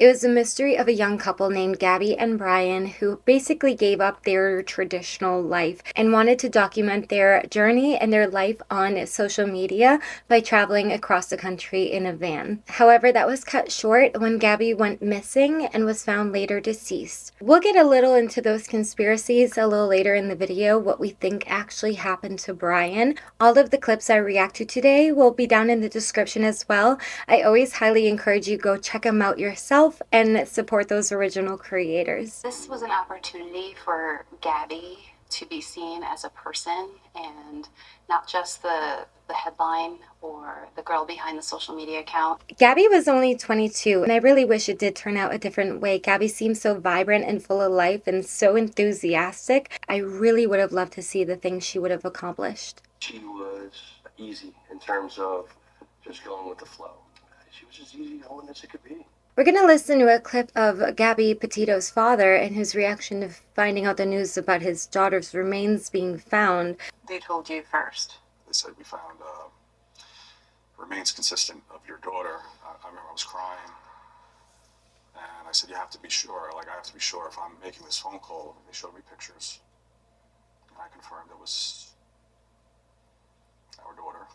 It was a mystery of a young couple named Gabby and Brian who basically gave up their traditional life and wanted to document their journey and their life on social media by traveling across the country in a van. However, that was cut short when Gabby went missing and was found later deceased. We'll get a little into those conspiracies a little later in the video, what we think actually happened to Brian. All of the clips I react to today will be down in the description as well. I always highly encourage you go check them out yourself and support those original creators. This was an opportunity for Gabby to be seen as a person and not just the headline or the girl behind the social media account. Gabby was only 22, and I really wish it did turn out a different way. Gabby seems so vibrant and full of life and so enthusiastic. I really would have loved to see the things she would have accomplished. She was easy in terms of just going with the flow. She was as easy going as it could be. We're going to listen to a clip of Gabby Petito's father and his reaction to finding out the news about his daughter's remains being found. They told you first. They said we found remains consistent of your daughter. I remember I was crying, and I said, you have to be sure. Like, I have to be sure if I'm making this phone call. They showed me pictures, and I confirmed it was our daughter.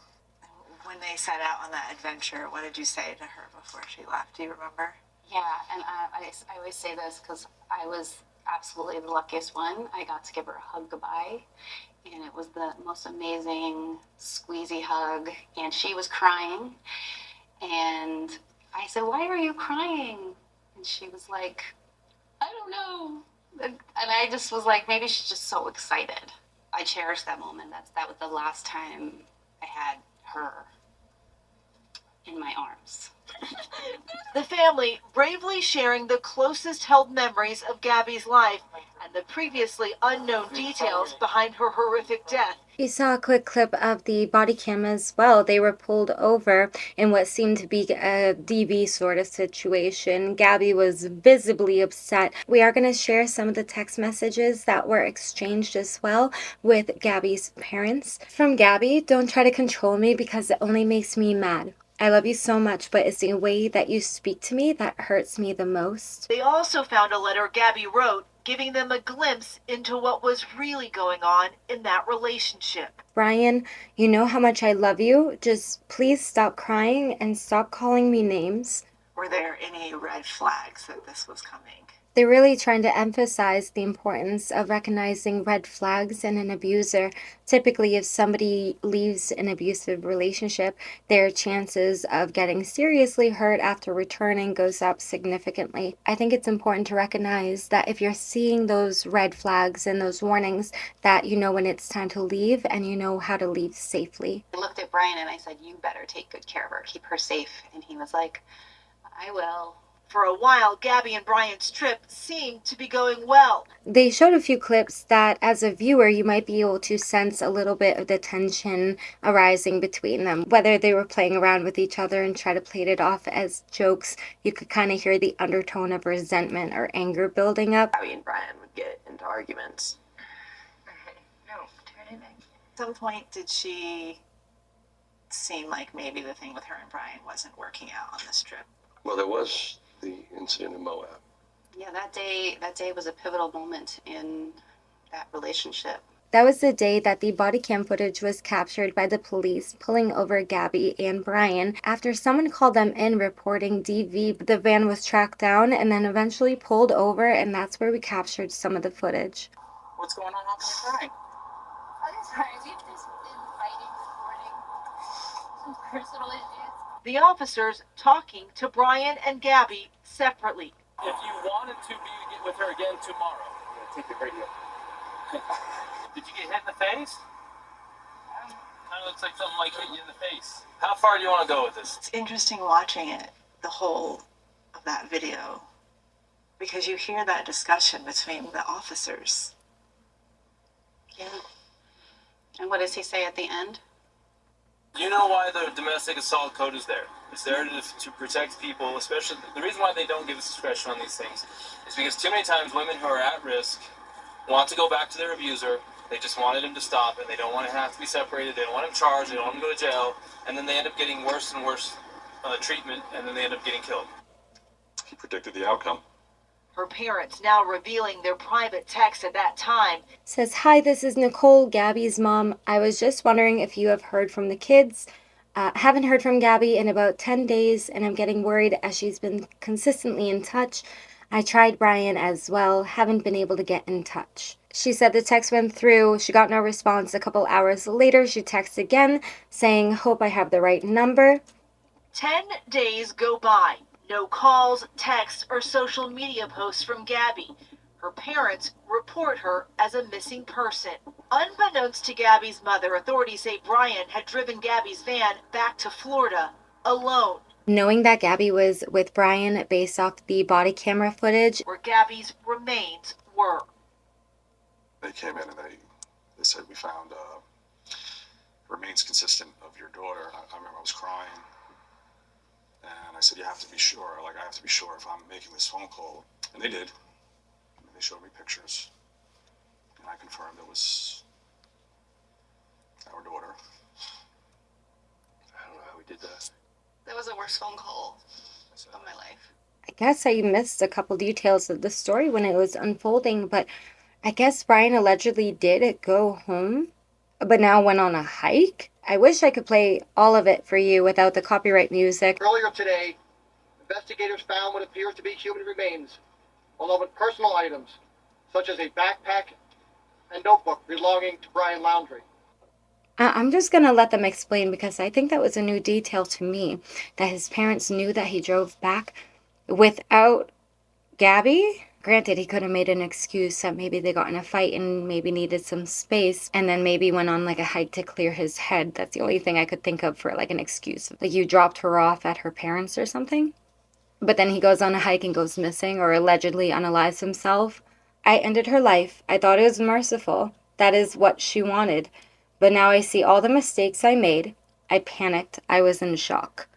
When they set out on that adventure, what did you say to her before she left? Do you remember? Yeah, and I always say this because I was absolutely the luckiest one. I got to give her a hug goodbye, and it was the most amazing squeezy hug, and she was crying, and I said, "Why are you crying?" And she was like, "I don't know," and I just was like, maybe she's just so excited. I cherish that moment. That was the last time I had her in my arms. The family bravely sharing the closest held memories of Gabby's life and the previously unknown details behind her horrific death. You saw a quick clip of the body cam as well. They were pulled over in what seemed to be a DV sort of situation. Gabby was visibly upset. We are going to share some of the text messages that were exchanged as well with Gabby's parents. From Gabby, "Don't try to control me because it only makes me mad. I love you so much, but it's the way that you speak to me that hurts me the most." They also found a letter Gabby wrote, giving them a glimpse into what was really going on in that relationship. "Brian, you know how much I love you. Just please stop crying and stop calling me names." Were there any red flags that this was coming? They're really trying to emphasize the importance of recognizing red flags in an abuser. Typically, if somebody leaves an abusive relationship, their chances of getting seriously hurt after returning goes up significantly. I think it's important to recognize that if you're seeing those red flags and those warnings, that you know when it's time to leave and you know how to leave safely. I looked at Brian and I said, "You better take good care of her, keep her safe." And he was like, "I will." For a while, Gabby and Brian's trip seemed to be going well. They showed a few clips that, as a viewer, you might be able to sense a little bit of the tension arising between them. Whether they were playing around with each other and try to play it off as jokes, you could kind of hear the undertone of resentment or anger building up. Gabby and Brian would get into arguments. No, turn it back. At some point, did she seem like maybe the thing with her and Brian wasn't working out on this trip? Well, there was the incident in Moab. Yeah, that day was a pivotal moment in that relationship. That was the day that the body cam footage was captured by the police pulling over Gabby and Brian. After someone called them in reporting DV, the van was tracked down and then eventually pulled over, and that's where we captured some of the footage. What's going on? How come you're crying? I'm sorry, we've just been fighting this morning. Some personal issues. The officers talking to Brian and Gabby separately. If you wanted to be with her again tomorrow, take the radio. Did you get hit in the face? Kind of looks like something like hit you in the face. How far do you want to go with this? It's interesting watching it, the whole of that video, because you hear that discussion between the officers. Yeah. And what does he say at the end? You know why the domestic assault code is there? It's there to protect people, especially the reason why they don't give us discretion on these things is because too many times women who are at risk want to go back to their abuser. They just wanted him to stop, and they don't want to have to be separated. They don't want him charged. They don't want him to go to jail, and then they end up getting worse and worse treatment, and then they end up getting killed. He predicted the outcome. Her parents now revealing their private text at that time. Says, "Hi, this is Nicole, Gabby's mom. I was just wondering if you have heard from the kids. Haven't heard from Gabby in about 10 days, and I'm getting worried as she's been consistently in touch. I tried Brian as well, haven't been able to get in touch." She said the text went through, she got no response. A couple hours later, she texts again saying, "Hope I have the right number." 10 days go by. No calls, texts, or social media posts from Gabby. Her parents report her as a missing person. Unbeknownst to Gabby's mother, authorities say Brian had driven Gabby's van back to Florida alone. Knowing that Gabby was with Brian based off the body camera footage, where Gabby's remains were. They came in and they said, we found remains consistent of your daughter. I remember I was crying. And I said, you have to be sure. Like, I have to be sure if I'm making this phone call. And they did. They showed me pictures. And I confirmed it was our daughter. I don't know how we did that. That was the worst phone call of my life. I guess I missed a couple details of the story when it was unfolding, but I guess Brian allegedly did go home, but now went on a hike. I wish I could play all of it for you without the copyright music. Earlier today, investigators found what appears to be human remains, along with personal items, such as a backpack and notebook belonging to Brian Laundrie. I'm just going to let them explain, because I think that was a new detail to me, that his parents knew that he drove back without Gabby. Granted, he could have made an excuse that maybe they got in a fight and maybe needed some space, and then maybe went on like a hike to clear his head. That's the only thing I could think of for like an excuse. Like you dropped her off at her parents or something. But then he goes on a hike and goes missing, or allegedly unalives himself. "I ended her life. I thought it was merciful. That is what she wanted. But now I see all the mistakes I made. I panicked. I was in shock."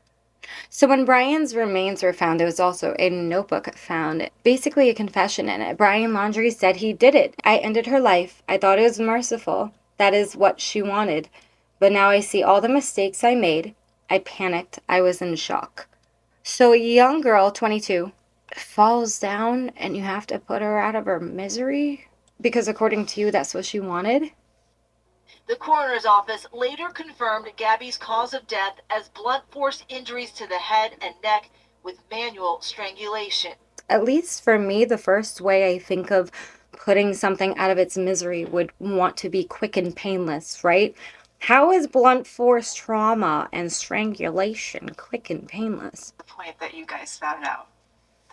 So when Brian's remains were found, there was also a notebook found, basically a confession in it. Brian Laundrie said he did it. "I ended her life. I thought it was merciful. That is what she wanted. But now I see all the mistakes I made. I panicked. I was in shock." So a young girl, 22, falls down and you have to put her out of her misery? Because according to you, that's what she wanted? The coroner's office later confirmed Gabby's cause of death as blunt force injuries to the head and neck with manual strangulation. At least for me, the first way I think of putting something out of its misery would want to be quick and painless, right? How is blunt force trauma and strangulation quick and painless? The point that you guys found out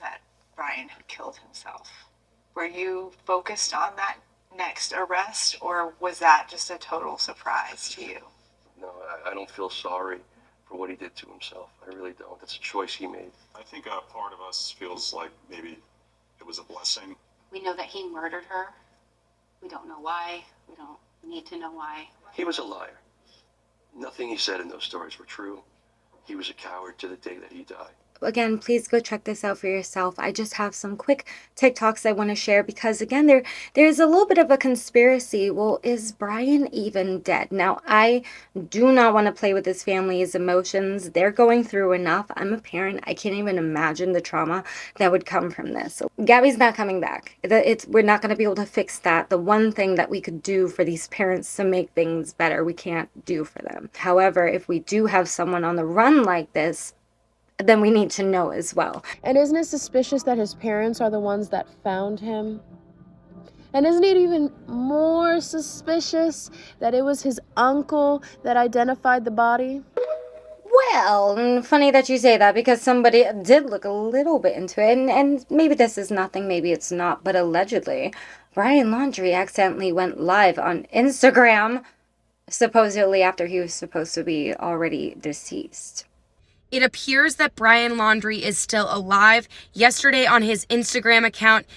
that Brian had killed himself, were you focused on that next arrest, or was that just a total surprise to you? No, I don't feel sorry for what he did to himself. I really don't. It's a choice he made. I think a part of us feels like maybe it was a blessing. We know that he murdered her. We don't know why. We don't need to know why. He was a liar. Nothing he said in those stories were true. He was a coward to the day that he died. Again, please go check this out for yourself. I just have some quick TikToks I want to share because, again, there's a little bit of a conspiracy. Well, is Brian even dead? Now, I do not want to play with his family's emotions. They're going through enough. I'm a parent. I can't even imagine the trauma that would come from this. So, Gabby's not coming back. We're not going to be able to fix that. The one thing that we could do for these parents to make things better, we can't do for them. However, if we do have someone on the run like this, then we need to know as well. And isn't it suspicious that his parents are the ones that found him? And isn't it even more suspicious that it was his uncle that identified the body? Well, funny that you say that, because somebody did look a little bit into it, and maybe this is nothing, maybe it's not, but allegedly, Brian Laundrie accidentally went live on Instagram, supposedly after he was supposed to be already deceased. It appears that Brian Laundrie is still alive. Yesterday on his Instagram account,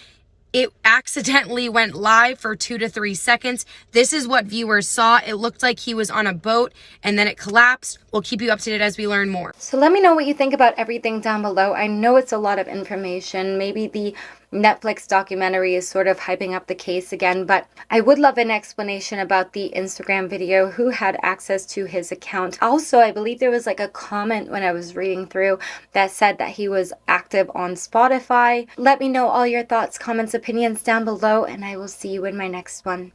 it accidentally went live for 2 to 3 seconds. This is what viewers saw. It looked like he was on a boat and then it collapsed. We'll keep you up to date as we learn more. So let me know what you think about everything down below. I know it's a lot of information. Maybe the Netflix documentary is sort of hyping up the case again, but I would love an explanation about the Instagram video, who had access to his account. Also, I believe there was like a comment when I was reading through that said that he was active on Spotify. Let me know all your thoughts, comments, opinions down below, and I will see you in my next one.